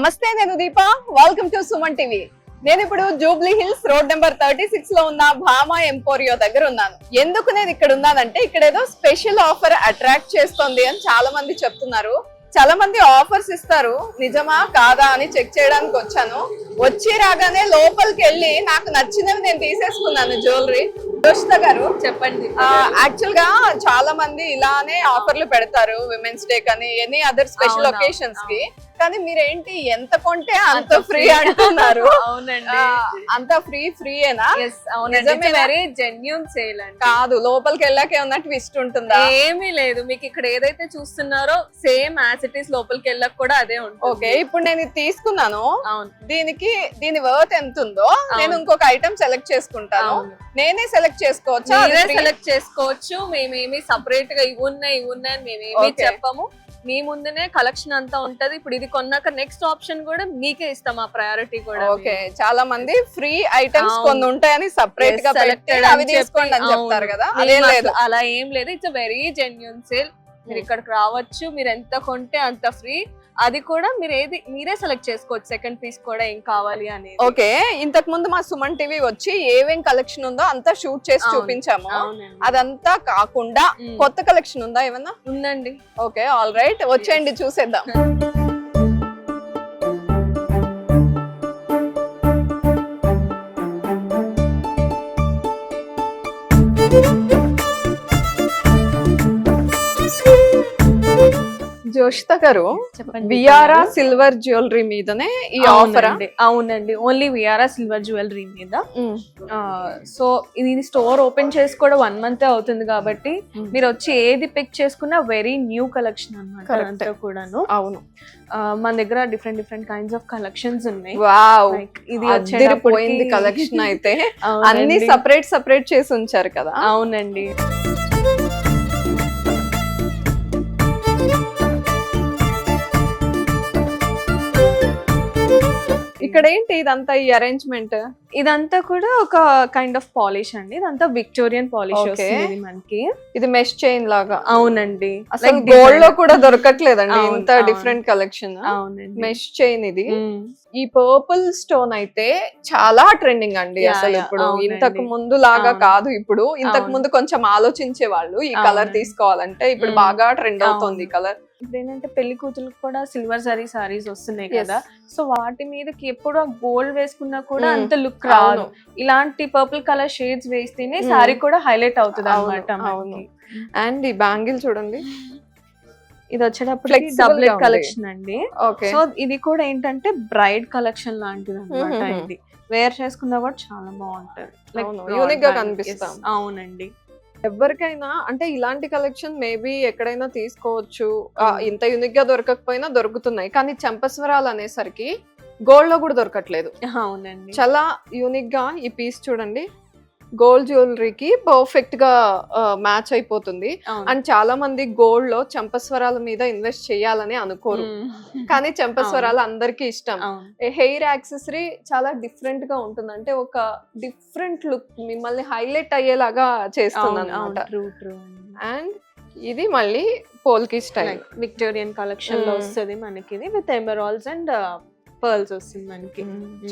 నమస్తే, నేను Deepa. Welcome to Suman TV. నేను ఇప్పుడు జూబ్లీ హిల్స్ రోడ్ నెంబర్ 36 లో ఉన్న భామా ఎంపోరియో దగ్గర ఉన్నాను. ఎందుకు నేను ఇక్కడ ఉన్నానంటే ఇక్కడ ఏదో స్పెషల్ ఆఫర్ అట్రాక్ట్ చేస్తోంది అని చాలా మంది చెప్తున్నారు. చాలా మంది ఆఫర్స్ ఇస్తారు, నిజమా కాదా అని చెక్ చేయడానికి వచ్చాను. వచ్చి రాగానే లోపలికి వెళ్ళి నాకు నచ్చినవి నేను తీసేసుకున్నాను జ్యువెలరీ. జోషిత గారు చెప్పండి. యాక్చువల్ గా చాలా మంది ఇలానే ఆఫర్లు పెడతారు, విమెన్స్ డే కానీ ఎనీ అదర్ స్పెషల్ ఒకేషన్స్ కి. కానీ మీరేంటి ఎంత కొంటే అంత ఫ్రీ అంటున్నారు? అవునండి, అంత ఫ్రీయేనా? వెరీ జెన్యూన్ సేల్ అండి. కాదు, లోపలికి వెళ్ళాక ఏమన్నా ట్విస్ట్ ఉంటుందా? ఏమీ లేదు, మీకు ఇక్కడ ఏదైతే చూస్తున్నారో సేమ్ యాజ్ ఇట్ ఈస్ లోపలికి వెళ్ళాక కూడా అదే ఉంటుంది. ఓకే, ఇప్పుడు నేను ఇది తీసుకున్నాను. అవును, దీని వర్త్ ఎంత ఉందో నేను ఇంకొక ఐటమ్ సెలెక్ట్ చేసుకుంటాను. నేనే సెలెక్ట్ చేసుకోవచ్చా? సెలెక్ట్ చేసుకోవచ్చు. మేమేమి సపరేట్ గా ఇవి ఉన్నాయి అని మేమేమి చెప్పము. మీ ముందునే కలెక్షన్ అంతా ఉంటది. ఇప్పుడు ఇది కొన్నాక నెక్స్ట్ ఆప్షన్ కూడా మీకే ఇస్తాం, ఆ ప్రయారిటీ కూడా. ఓకే, చాలా మంది ఫ్రీ ఐటమ్స్ కొన్ని ఉంటాయని సపరేట్ గా సెలెక్టెడ్ అవి తీసుకోండి అని చెప్తారు కదా, అదే లేదు. అలా ఏం లేదు, ఇట్స్ వెరీ జెన్యూన్ సేల్. మీరు ఇక్కడికి రావచ్చు, మీరు ఎంత కొంటే అంత ఫ్రీ. అది కూడా మీరే సెలెక్ట్ చేసుకోవచ్చు, సెకండ్ పీస్ కూడా ఏం కావాలి అనేది. ఓకే, ఇంతకు ముందు మా సుమన్ టీవీ వచ్చి ఏమేం కలెక్షన్ ఉందో అంతా షూట్ చేసి చూపించాము. అదంతా కాకుండా కొత్త కలెక్షన్ ఉందా ఏమన్నా? ఉందండి. ఓకే, ఆల్ రైట్, వచ్చేయండి చూసేద్దాం. జోషిత గారు, వియారా సిల్వర్ జ్యువెలరీ మీదనే ఈ ఆఫర్? అవునండి, ఓన్లీ వియారా సిల్వర్ జ్యువెలరీ మీద. సో ఇది స్టోర్ ఓపెన్ చేసి కూడా 1 month అవుతుంది కాబట్టి మీరు వచ్చి ఏది పిక్ చేసుకున్నా వెరీ న్యూ కలెక్షన్ అన్నమాట కూడాను. అవును, మన దగ్గర డిఫరెంట్ కైండ్స్ ఆఫ్ కలెక్షన్స్ ఉన్నాయి. వావ్, ఇది అదిరిపోయింది కలెక్షన్ అయితే. అన్ని సపరేట్ చేసి ఉంచారు కదా. అవునండి, ఇక్కడ ఏంటి ఇదంతా, ఈ అరేంజ్మెంట్? ఇదంతా కూడా ఒక కైండ్ ఆఫ్ పాలిష్ అండి. ఇదంతా విక్టోరియన్ పాలిష్ వస్తుంది మనకి. ఇది మెష్ చైన్ లాగా. అవునండి, అసలు గోల్డ్ లో కూడా దొరకట్లేదండి ఇంత డిఫరెంట్ కలెక్షన్. మెష్ చైన్ ఇది. ఈ పర్పుల్ స్టోన్ అయితే చాలా ట్రెండింగ్ అండి. అసలు ఇప్పుడు ఇంతకు ముందు లాగా కాదు. ఇప్పుడు ఇంతకు ముందు కొంచెం ఆలోచించే వాళ్ళు ఈ కలర్ తీసుకోవాలంటే, ఇప్పుడు బాగా ట్రెండ్ అవుతుంది ఈ కలర్. ఇప్పుడు ఏంటంటే పెళ్లి కూతురికి కూడా సిల్వర్ సారీస్ వస్తున్నాయి కదా, సో వాటి మీదకి ఎప్పుడు గోల్డ్ వేసుకున్నా కూడా అంత లుక్ రాదు. ఇలాంటి పర్పుల్ కలర్ షేడ్స్ వేస్తేనే సారీ కూడా హైలైట్ అవుతుంది అన్నమాట. అండ్ ఈ బ్యాంగిల్ చూడండి, ఇది వచ్చేటప్పుడు డబ్లెట్ కలెక్షన్ అండి. సో ఇది కూడా ఏంటంటే బ్రైడ్ కలెక్షన్ లాంటిది అన్నమాట. ఇది వేర్ చేసుకున్నా కూడా చాలా బాగుంటది, యూనిక్ గా కనిపిస్తాం. అవునండి, ఎవరికైనా అంటే ఇలాంటి కలెక్షన్ మేబీ ఎక్కడైనా తీసుకోవచ్చు. ఇంత యూనిక్ గా దొరకకపోయినా దొరుకుతున్నాయి, కానీ చంపస్వరాలు అనేసరికి గోల్డ్ లో కూడా దొరకట్లేదు. అవునండి, చాలా యూనిక్ గా ఈ పీస్ చూడండి, గోల్డ్ జ్యువెలరీకి పర్ఫెక్ట్ గా మ్యాచ్ అయిపోతుంది. అండ్ చాలా మంది గోల్డ్ లో చంపస్వరాల మీద ఇన్వెస్ట్ చేయాలని అనుకోరు, కానీ చంపస్వరాలు అందరికి ఇష్టం. హెయిర్ యాక్సెసరీ చాలా డిఫరెంట్ గా ఉంటుంది, అంటే ఒక డిఫరెంట్ లుక్ మిమ్మల్ని హైలైట్ అయ్యేలాగా చేస్తుంది అన్నమాట. అండ్ ఇది మళ్ళీ పోల్కి స్టైల్ విక్టోరియన్ కలెక్షన్ లో వస్తుంది మనకి. ఇది విత్ ఎమరాల్డ్స్ అండ్ పర్ల్స్ వస్తుంది మనకి.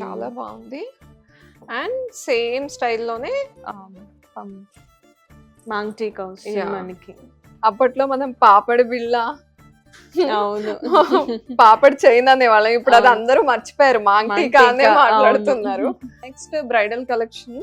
చాలా బాగుంది. అండ్ సేమ్ స్టైల్లోనే మాంగ్టీకా వస్తుంది మనకి. అప్పట్లో మనం పాపడి బిళ్ళ, అవును, పాపడి చైన్ అనేవాళ్ళం. ఇప్పుడు అది అందరూ మర్చిపోయారు, మాంగ్టీకా అనే మాట్లాడుతున్నారు. Next bridal collection.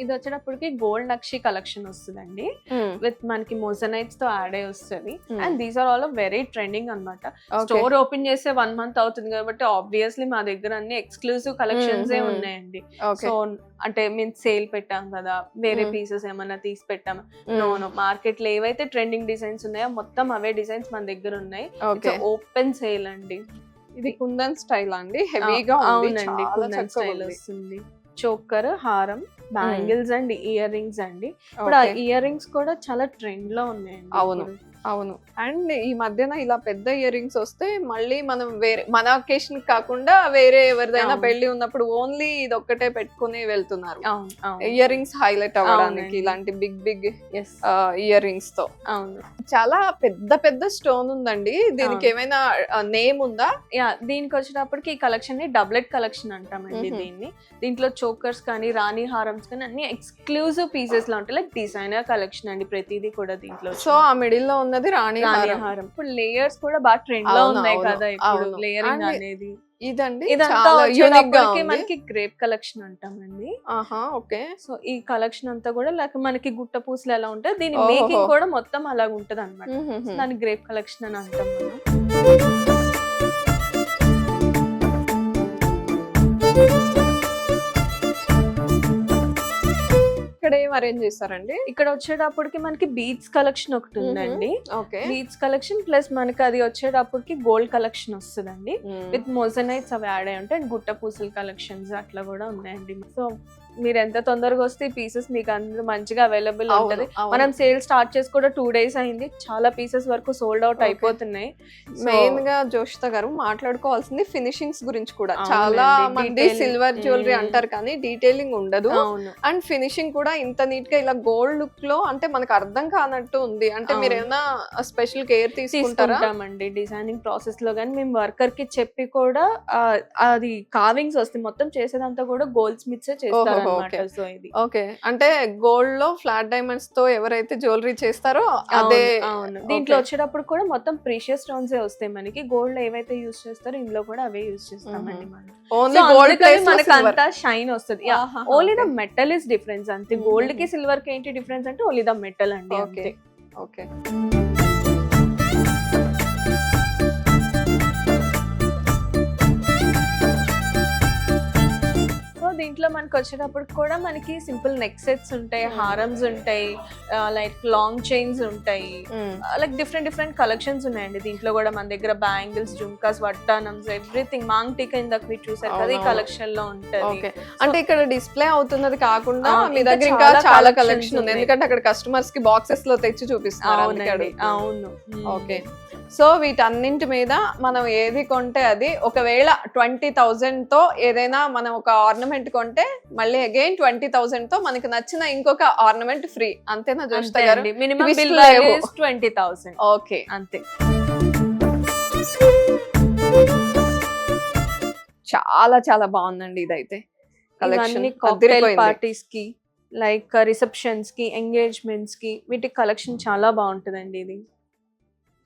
ఇది వచ్చేటప్పటికి గోల్డ్ నక్షి కలెక్షన్ వస్తుందండి, విత్ మనకి మోజనైట్స్ తో యాడ్ అయ్యి వస్తుంది. And these are all very trending అన్నమాట. స్టోర్ ఓపెన్ చేసే 1 month అవుతుంది కాబట్టి ఆబ్వియస్లీ మా దగ్గర అన్ని ఎక్స్క్లూజివ్ కలెక్షన్స్ ఏ ఉన్నాయండి. సో అంటే మేము సేల్ పెట్టాం కదా, వేరే పీసెస్ ఏమన్నా తీసి పెట్టాము? నో, మార్కెట్ లో ఏవైతే ట్రెండింగ్ డిజైన్స్ ఉన్నాయో మొత్తం అవే డిజైన్స్ మన దగ్గర ఉన్నాయి. ఓపెన్ సేల్ అండి. ఇది కుందన్ స్టైల్ అండి, హెవీగా ఉంది, కుందన్ స్టైల్ వస్తుంది. చోకర్, హారం, బ్యాంగిల్స్ అండ్ ఇయర్ రింగ్స్ అండి. ఇప్పుడు ఆ ఇయర్ రింగ్స్ కూడా చాలా ట్రెండ్ లో ఉన్నాయండి. అవును, అవును. అండ్ ఈ మధ్యన ఇలా పెద్ద ఇయర్ రింగ్స్ వస్తే మళ్ళీ మనం వేరే మన ఒకేషన్ కాకుండా వేరే ఎవరిదైనా అవును. పెళ్లి ఉన్నప్పుడు ఓన్లీ ఇది ఒక్కటే పెట్టుకుని వెళ్తున్నారు. అవును అవును ఇయర్ రింగ్స్ హైలైట్ అవ్వడానికి అవునండి. ఇలాంటి big big yes ear rings తో. అవును చాలా పెద్ద పెద్ద స్టోన్ ఉందండి. దీనికి అవును. ఏమైనా నేమ్ ఉందా? యా దీనికి వచ్చేటప్పటికి ఈ కలెక్షన్ ని డబ్లెట్ కలెక్షన్ అంటామండి మ్హూ. దీన్ని. దీంట్లో చోకర్స్ కానీ రాణి హారమ్స్ కానీ అన్ని ఎక్స్క్లూజివ్ పీసెస్ లో ఉంటాయి, లైక్ డిజైనర్ కలెక్షన్ అండి ప్రతిదీ కూడా దీంట్లో. సో ఆ మిడిల్ లో ఉన్నది రాణి రాణి హారం. హారం ఇప్పుడు లేయర్స్ కూడా బాగా ట్రెండ్ లో అవును, ఉన్నాయి అవును, కదా ఇప్పుడు అవును. లేయరింగ్ And అనేది. ఇదండి ఇదంతా చాలా యూనిక్ గా వచ్చేటప్పటికి ఉంది. మనకి గ్రేప్ కలెక్షన్ అంటామండి. ఆహా, ఓకే. సో ఈ కలెక్షన్ అంతా కూడా లైక్ మనకి గుట్ట పూసలు ఎలా ఉంటాయి, దీని ఓహోహో. మేకింగ్ కూడా మొత్తం అలాగ ఉంటది అనమాట. మ్హూ. దాని గ్రేప్ కలెక్షన్ అని అంటాం మనం. ఇక్కడ ఏం అరేంజ్ చేస్తారండి? ఇక్కడ వచ్చేటప్పటికి మనకి బీడ్స్ కలెక్షన్ ఒకటి ఉందండి. ఓకే. బీడ్స్ కలెక్షన్ ప్లస్ మనకి అది వచ్చేటప్పటికి గోల్డ్ కలెక్షన్ వస్తుందండి విత్ మోజనైట్స్ అవి యాడ్ అయి ఉంటాయి. అండ్ గుట్ట పూసల కలెక్షన్స్ అట్లా కూడా ఉన్నాయండి. సో మీరు ఎంత తొందరగా వస్తే పీసెస్ మీకు అందరూ మంచిగా అవైలబుల్ ఉంటది. మనం సేల్ స్టార్ట్ చేసి కూడా 2 days అయింది, చాలా పీసెస్ వరకు సోల్డ్ అవుట్ Okay. అయిపోతున్నాయి. మెయిన్ గా జోషిత గారు మాట్లాడుకోవాల్సింది ఫినిషింగ్స్ గురించి కూడా. అవునండి, చాలా మంది detailing. సిల్వర్ జ్యువెలరీ అంటారు కానీ డీటెయిలింగ్ ఉండదు. అవును అండ్ ఫినిషింగ్ కూడా ఇంత నీట్ గా ఇలా గోల్డ్ లుక్ లో అంటే మనకు అర్థం కానట్టు ఉంది. అంటే అవును. మీరు ఏమైనా స్పెషల్ కేర్ తీసుకుంటారా? తీసుకుంటామండి డిజైనింగ్ ప్రాసెస్ లో. కానీ మేము వర్కర్ కి చెప్పి కూడా అది కావింగ్స్ వస్తాయి, మొత్తం చేసేదంతా కూడా గోల్డ్ స్మిత్స్ చేస్తారు ఓహోహో, అన్నమాట. okay. సో ఇది ఓకే, అంటే గోల్డ్ లో ఫ్లాట్ డైమండ్స్ తో ఎవరైతే జ్యువెలరీ చేస్తారో అదే. అవును దీంట్లో వచ్చేటప్పుడు కూడా మొత్తం ప్రీషియస్ స్టోన్స్ వస్తాయి మనకి. గోల్డ్ ఏవైతే యూస్ చేస్తారో ఇందులో కూడా అవే యూస్ చేస్తామండి మనం. ఓన్లీ గోల్డ్ ప్లేస్ మనకి అంతా షైన్ వస్తుంది. ఆహా, only the okay. Metal is difference అంతే. గోల్డ్ కి సిల్వర్ కి ఏంటి డిఫరెన్స్ అంటే ఓన్లీ ద మెటల్ అండి. Okay, okay. సో దీంట్లో మనకి వచ్చేటప్పుడు కూడా మనకి సింపుల్ నెక్ సెట్స్ ఉంటాయి, హారమ్స్ ఉంటాయి, లైక్ లాంగ్ చైన్స్ ఉంటాయి, లైక్ డిఫరెంట్ కలెక్షన్స్ ఉన్నాయండి. దీంట్లో కూడా మన దగ్గర బ్యాంగిల్స్, జుమ్కాస్, వడ్డానమ్స్, ఎవ్రీథింగ్ మాంగ్ టీకా ఇందాక మీరు చూసారు కదా, ఈ అవునవును. కలెక్షన్ లో ఉంటది. ఓకే, అంటే ఇక్కడ డిస్ప్లే అవుతున్నది కాకుండా మీ ఇంకా దగ్గర ఇంకా చాలా చాలా collections కలెక్షన్ ఉంది. ఉన్నాయి. ఎందుకంటే అక్కడ కస్టమర్స్ కి బాక్సెస్ లో తెచ్చి చూపిస్తున్నారు. అందుకే అవునండి అడుగుతున్నాను. అవును. ఓకే, సో వీటన్నింటి మీద మనం ఏది కొంటే అది, ఒకవేళ 20,000 తో ఏదైనా మనం ఒక ఆర్నమెంట్ కొంటే మళ్ళీ అగైన్ 20,000 తో మనకి నచ్చిన ఇంకొక ఆర్నమెంట్ ఫ్రీ. అంతేనా జోషిత గారు? మినిమం Twist బిల్ లేవు. 20,000 ఓకే, అంతే. చాలా చాలా బాగుందండి ఇదైతే కలెక్షన్. ఇవన్నీ కాక్టైల్ పార్టీస్ కి, లైక్ రిసెప్షన్స్ కి, ఎంగేజ్మెంట్స్ కి, వీటి కలెక్షన్ చాలా బాగుంటుందండి ఇది.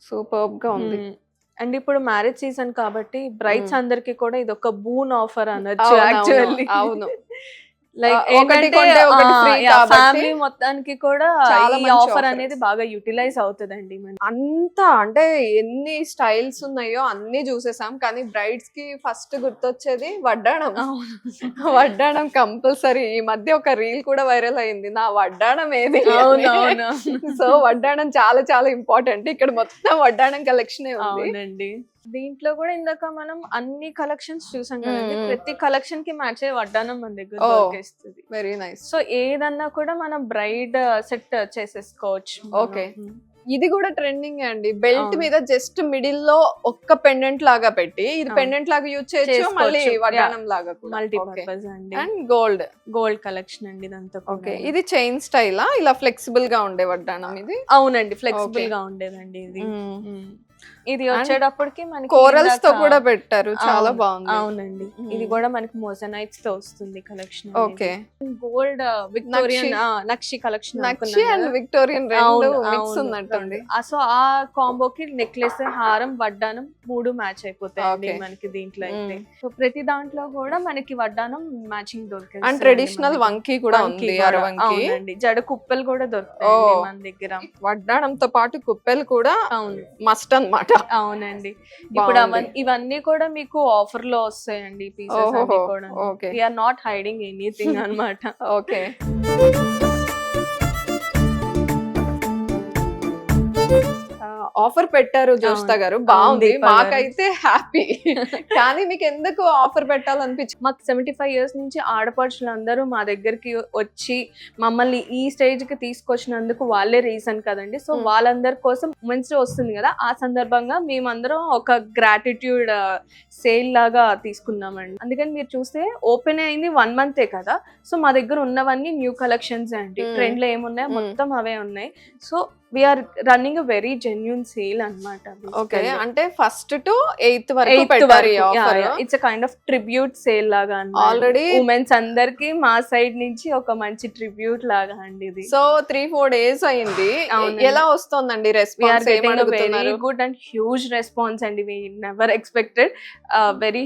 సూపర్బ్ గా ఉంది. అండ్ ఇప్పుడు మ్యారేజ్ సీజన్ కాబట్టి బ్రైడ్స్ అందరికి కూడా ఇది ఒక బూన్ ఆఫర్ అనొచ్చు అవును, యాక్చువల్లీ. అవును. లైక్ ఒకటి కొంటే ఒకటి free కాబట్టి ఫ్యామిలీ మొత్తానికి కూడా చాలా ఈ మంచి ఆఫర్ offer. అనేది బాగా యూటిలైజ్ అవుతుందండి మనకి. అంతా అంటే ఎన్ని స్టైల్స్ ఉన్నాయో అన్ని చూసేసాం, కానీ బ్రైడ్స్ కి ఫస్ట్ గుర్తొచ్చేది వడ్డాణం. వడ్డాణం కంపల్సరీ. ఈ మధ్య ఒక రీల్ కూడా వైరల్ అయింది, నా వడ్డాణం ఏది అని. అవునవును. సో వడ్డాణం చాలా చాలా ఇంపార్టెంట్. ఇక్కడ మొత్తం వడ్డాణం కలెక్షన్ ఉంది. అవునండి. దీంట్లో కూడా ఇందాక మనం అన్ని కలెక్షన్స్ చూసాం కదండి, మ్మ్. ప్రతి కలెక్షన్ కి మ్యాచ్ అయ్యే వడ్డానం మన దగ్గర Oh. దొరికేస్తుంది. Very nice. సో ఏదన్నా కూడా మనం బ్రైడ్ సెట్ చేసేసుకోవచ్చు. Okay. ఇది కూడా ట్రెండింగ్ అండి. బెల్ట్ అవును. మీద జస్ట్ మిడిల్ లో ఒక్క పెండెంట్ లాగా పెట్టి ఇది అవును. పెండెంట్ లాగా యూజ్ చేయొచ్చు, చేసుకోవచ్చు. మళ్ళీ వడ్డానం లాగా మల్టీపర్పస్ అండి. And gold. గోల్డ్ కలెక్షన్ అండి ఇదంతా కూడా. ఓకే, ఇది చైన్ స్టైలా? ఇలా ఫ్లెక్సిబుల్ గా ఉండే వడ్డానం ఇది? అవునండి, ఫ్లెక్సిబుల్ Okay. గా ఉండేదండి ఇది. ఇది వచ్చేటప్పటికి మనకి కోరల్స్ తో ఇందాక- కూడా పెట్టారు, చాలా అవును, బాగుంది. అవునండి. ఇది కూడా మనకి మోజనైట్స్ తో వస్తుంది collection. Okay, gold Victorian nakshi collection nakshi and Victorian రెండు మిక్స్ ఉన్నట్టుంది. సో ఆ కాంబోకి నెక్లెస్, హారం, వడ్డానం 3 మ్యాచ్ అయిపోతాయండి Okay. మనకి దీంట్లో అయితే. సో ప్రతి దాంట్లో కూడా మనకి వడ్డానం మ్యాచింగ్ దొరుకుతుంది. అండ్ ట్రెడిషనల్ వంకీ కూడా ఉంది, అరవంకి. జడ కుప్పలు కూడా దొరుకుతాయి Oh. మన దగ్గర. వడ్డానంతో పాటు కుప్పెలు కూడా అవును మస్ట్ అన్నమాట. అవునండి. ఇప్పుడు ఇవన్నీ కూడా మీకు ఆఫర్ లో వస్తాయండి పీసెస్ అన్ని ఓహోహో, కూడా. Okay. We are not hiding anything అన్నమాట. ఓకే, ఆఫర్ పెట్టారు జోష్తా అవును. గారు, బాగుంది, దీపా గారు. మాకైతే హ్యాపీ. కానీ మీకు ఎందుకు ఆఫర్ పెట్టాలనిపించింది? మాకు 75 years నుంచి ఆడపడుచులు అందరూ మా దగ్గరికి వచ్చి మమ్మల్ని ఈ స్టేజ్ కి తీసుకొచ్చినందుకు వాళ్ళే రీజన్ కదండి. సో వాళ్ళందరి కోసం ఉమెన్స్ డే వస్తుంది కదా, ఆ సందర్భంగా మేమందరం ఒక గ్రాటిట్యూడ్ సేల్ లాగా తీసుకున్నామండి. అందుకని మీరు చూస్తే ఓపెన్ అయింది 1 month కదా, సో మా దగ్గర ఉన్నవన్నీ న్యూ కలెక్షన్స్ అండి. ట్రెండ్ లో ఏమున్నాయో మొత్తం అవే ఉన్నాయి. So we are running a very genuine sale అన్నమాట. ఓకే, అంటే 1st to 8th వరకు పెట్టారు ఈ ఆఫర్. It's a kind of tribute sale లాగా ఆల్రెడీ ఉమెన్స్ అందరికి మా సైడ్ నుంచి ఒక మంచి ట్రిబ్యూట్ లాగా అండి ఇది. సో 3-4 days అయింది. అవునండి. ఎలా వస్తుందండి రెస్పాన్స్? ఏం వెరీ అడుగుతున్నారు? గుడ్ అండ్ హ్యూజ్ రెస్పాన్స్ అండి. We never expected very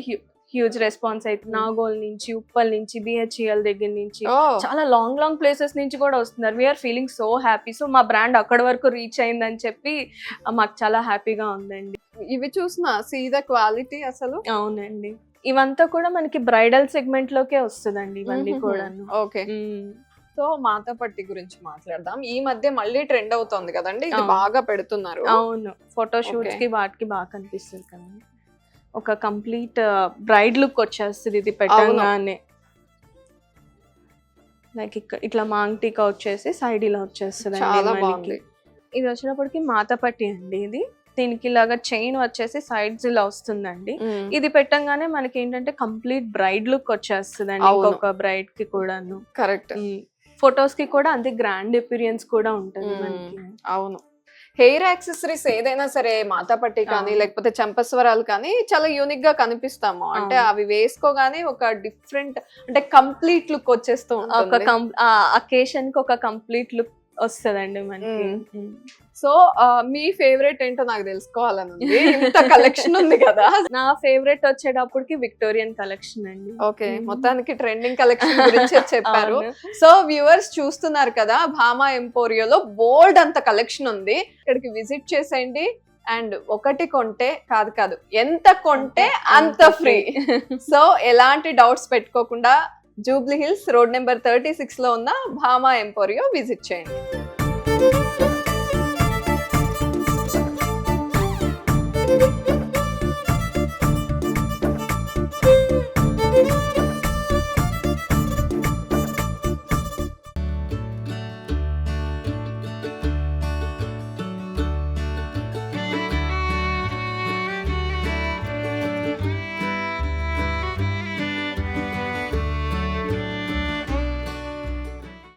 huge response అయితే నాగోల్ నుంచి, ఉప్పల్ నుంచి, బిహెచ్ఎల్ దగ్గర నుంచి, చాలా లాంగ్ ప్లేసెస్ నుంచి కూడా వస్తున్నారు. We are feeling so happy. So మా బ్రాండ్ అక్కడి వరకు రీచ్ అయిందని చెప్పి మాకు చాలా హ్యాపీగా ఉందండి. ఇవి చూసిన సీ ద క్వాలిటీ అసలు. అవునండి, ఇవంతా కూడా మనకి బ్రైడల్ సెగ్మెంట్ లోకే వస్తుందండి ఇవన్నీ కూడా. ఓకే, సో మాతా పట్టి గురించి మాట్లాడదాం. ఈ మధ్య మళ్ళీ ట్రెండ్ అవుతోంది కదండి, ఇది బాగా పెడుతున్నారు. అవును, ఫోటో షూట్స్ కి వాటికి బాగా కనిపిస్తుంది కదండి. ఒక కంప్లీట్ బ్రైడ్ లుక్ వచ్చేస్తుంది ఇది పెట్టగానే. లైక్ ఇక్కడ ఇట్లా మాంగ్టీకా వచ్చేసి సైడ్ ఇలా వచ్చేస్తుంది. చాలా బాగుంది. ఇది వచ్చినప్పటికి మాతాపట్టి అండి. ఇది దీనికి ఇలాగా చైన్ వచ్చేసి సైడ్స్ ఇలా వస్తుందండి. ఇది పెట్టంగానే మనకి ఏంటంటే కంప్లీట్ బ్రైడ్ లుక్ వచ్చేస్తుందండి. ఇంకొక బ్రైడ్ కి కూడాను. కరెక్ట్. ఫొటోస్ కి కూడా అంతే గ్రాండ్ అపిరియన్స్ కూడా ఉంటుంది మనకి. అవును, హెయిర్ యాక్సెసరీస్ ఏదైనా సరే, మాతాపట్టి కానీ లేకపోతే చంపస్వరాలు కానీ చాలా యూనిక్ గా కనిపిస్తాము. అంటే అవి వేసుకోగానే ఒక డిఫరెంట్, అంటే కంప్లీట్ లుక్ వచ్చేస్తూ ఉంటుంది. ఒక అకేషన్ కి ఒక కంప్లీట్ లుక్ వస్తుందండి మనకి. సో మీ ఫేవరెట్ ఏంటో నాకు తెలుసుకోవాలని ఉంది. ఇంత కలెక్షన్ ఉంది కదా. నా ఫేవరెట్ వచ్చేటప్పటికి విక్టోరియన్ కలెక్షన్ అండి. ఓకే, మొత్తానికి ట్రెండింగ్ కలెక్షన్ గురించి చెప్పారు. సో వ్యూవర్స్ చూస్తున్నారు కదా, భామా ఎంపోరియోలో బోల్డ్ అంత కలెక్షన్ ఉంది. ఇక్కడికి విజిట్ చేసేయండి. అండ్ ఒకటి కొంటే కాదు, ఎంత కొంటే అంత ఫ్రీ. సో ఎలాంటి డౌట్స్ పెట్టుకోకుండా జూబ్లీ హిల్స్ రోడ్ నెంబర్ 36 లో ఉన్న భామా ఎంపోరియో విజిట్ చేయండి.